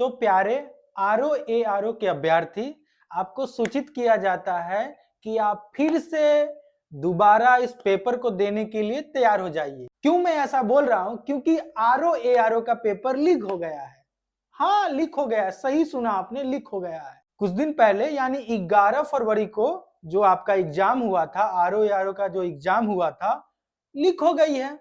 तो प्यारे आरओ के अभ्यर्थी, आपको सूचित किया जाता है कि आप फिर से दोबारा इस पेपर को देने के लिए तैयार हो जाइए। क्यों मैं ऐसा बोल रहा हूं? क्योंकि आरओ का पेपर लीक हो गया है। हाँ, लीक हो गया है, सही सुना आपने, लीक हो गया है। कुछ दिन पहले यानी 11 फरवरी को जो आपका एग्जाम हुआ था, आरओ का जो एग्जाम हुआ था, लीक हो गई है।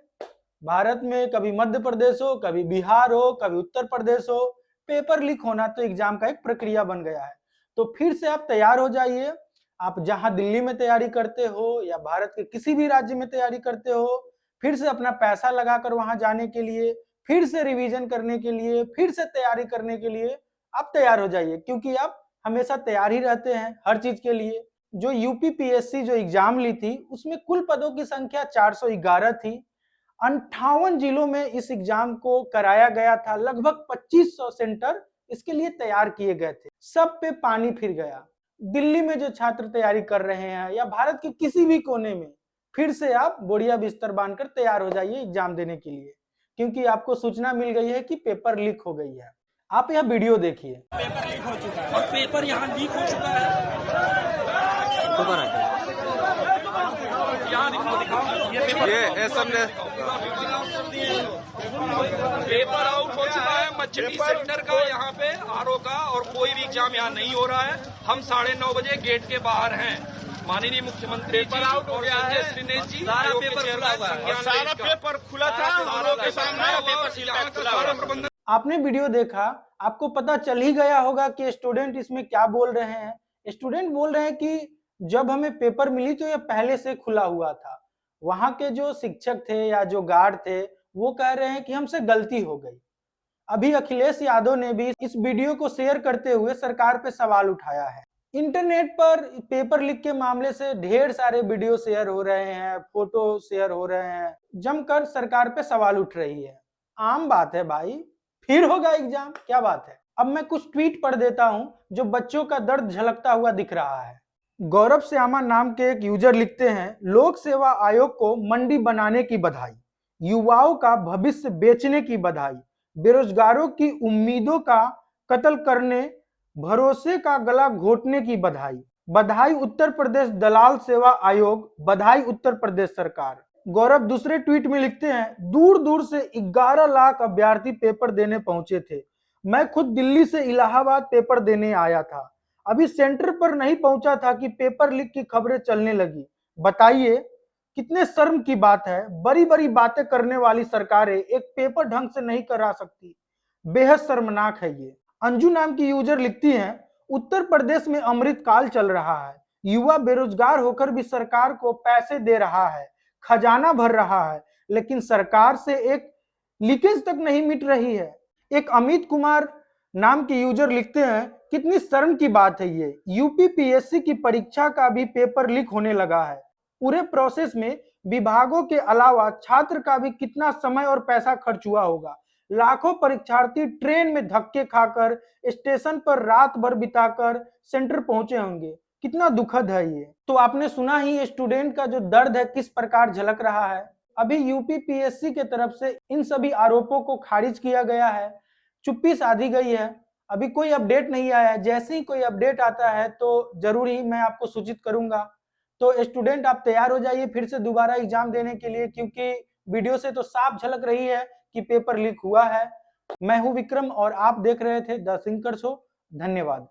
भारत में कभी मध्य प्रदेश हो, कभी बिहार हो, कभी उत्तर प्रदेश हो, पेपर लीक होना तो एग्जाम का एक प्रक्रिया बन गया है। तो फिर से आप तैयार हो जाइए। आप जहां दिल्ली में तैयारी करते हो या भारत के किसी भी राज्य में तैयारी करते हो, फिर से अपना पैसा लगाकर वहां जाने के लिए, फिर से रिवीजन करने के लिए, फिर से तैयारी करने के लिए आप तैयार हो जाइए, क्योंकि आप हमेशा तैयार ही रहते हैं हर चीज के लिए। जो यूपीपीएससी जो एग्जाम ली थी, उसमें कुल पदों की संख्या 411 थी। 58 जिलों में इस एग्जाम को कराया गया था। लगभग 2500 सेंटर इसके लिए तैयार किए गए थे। सब पे पानी फिर गया। दिल्ली में जो छात्र तैयारी कर रहे हैं या भारत के किसी भी कोने में, फिर से आप बोरिया बिस्तर बांधकर तैयार हो जाइए एग्जाम देने के लिए, क्योंकि आपको सूचना मिल गई है कि पेपर लीक हो गई है। आप यह वीडियो देखिए। पेपर लीक हो चुका है और पेपर यहाँ लीक हो चुका है। यहाँ दिखाओ ये पेपर, पेपर आउट हो चुका है मछली सेंटर का, यहाँ पे आरओ का, और कोई भी एग्जाम यहाँ नहीं हो रहा है। हम 9:30 बजे गेट के बाहर हैं। माननीय मुख्यमंत्री जी आउट हो गया है, जी सारा पेपर खुला हुआ है, सारा पेपर खुला था आरओ के सामने। आपने वीडियो देखा, आपको पता चल ही गया होगा कि स्टूडेंट इसमें क्या बोल रहे हैं। स्टूडेंट बोल रहे हैं कि जब हमें पेपर मिली तो यह पहले से खुला हुआ था। वहां के जो शिक्षक थे या जो गार्ड थे, वो कह रहे हैं कि हमसे गलती हो गई। अभी अखिलेश यादव ने भी इस वीडियो को शेयर करते हुए सरकार पे सवाल उठाया है। इंटरनेट पर पेपर लीक के मामले से ढेर सारे वीडियो शेयर हो रहे हैं, फोटो शेयर हो रहे हैं, जमकर सरकार पे सवाल उठ रही है। आम बात है भाई, फिर होगा एग्जाम, क्या बात है। अब मैं कुछ ट्वीट पढ़ देता हूं जो बच्चों का दर्द झलकता हुआ दिख रहा है। गौरव श्यामा नाम के एक यूजर लिखते हैं, लोक सेवा आयोग को मंडी बनाने की बधाई, युवाओं का भविष्य बेचने की बधाई, बेरोजगारों की उम्मीदों का कत्ल करने, भरोसे का गला घोटने की बधाई। बधाई उत्तर प्रदेश दलाल सेवा आयोग, बधाई उत्तर प्रदेश सरकार। गौरव दूसरे ट्वीट में लिखते हैं, दूर दूर से 11 लाख अभ्यर्थी पेपर देने पहुंचे थे। मैं खुद दिल्ली से इलाहाबाद पेपर देने आया था। अभी सेंटर पर नहीं पहुंचा था कि पेपर लीक की खबरें चलने लगी। बताइए कितने शर्म की बात है। बड़ी बड़ी बातें करने वाली सरकारें एक पेपर ढंग से नहीं करा सकती। बेहद शर्मनाक है ये। अंजू नाम की यूजर लिखती हैं, उत्तर प्रदेश में अमृत काल चल रहा है। युवा बेरोजगार होकर भी सरकार को पैसे दे रहा है, खजाना भर रहा है, लेकिन सरकार से एक लीकेज तक नहीं मिट रही है। एक अमित कुमार नाम के यूजर लिखते हैं, कितनी शर्म की बात है ये। यूपीपीएससी की परीक्षा का भी पेपर लीक होने लगा है। पूरे प्रोसेस में विभागों के अलावा छात्र का भी कितना समय और पैसा खर्च हुआ होगा। लाखों परीक्षार्थी ट्रेन में धक्के खाकर, स्टेशन पर रात भर बिताकर सेंटर पहुंचे होंगे। कितना दुखद है ये। तो आपने सुना ही स्टूडेंट का जो दर्द है किस प्रकार झलक रहा है। अभी यूपीपीएससी के तरफ से इन सभी आरोपों को खारिज किया गया है, चुप्पी साधी गई है। अभी कोई अपडेट नहीं आया है। जैसे ही कोई अपडेट आता है तो जरूर ही मैं आपको सूचित करूंगा। तो स्टूडेंट आप तैयार हो जाइए फिर से दोबारा एग्जाम देने के लिए, क्योंकि वीडियो से तो साफ झलक रही है कि पेपर लीक हुआ है। मैं हूं विक्रम और आप देख रहे थे द थिंकर शो। धन्यवाद।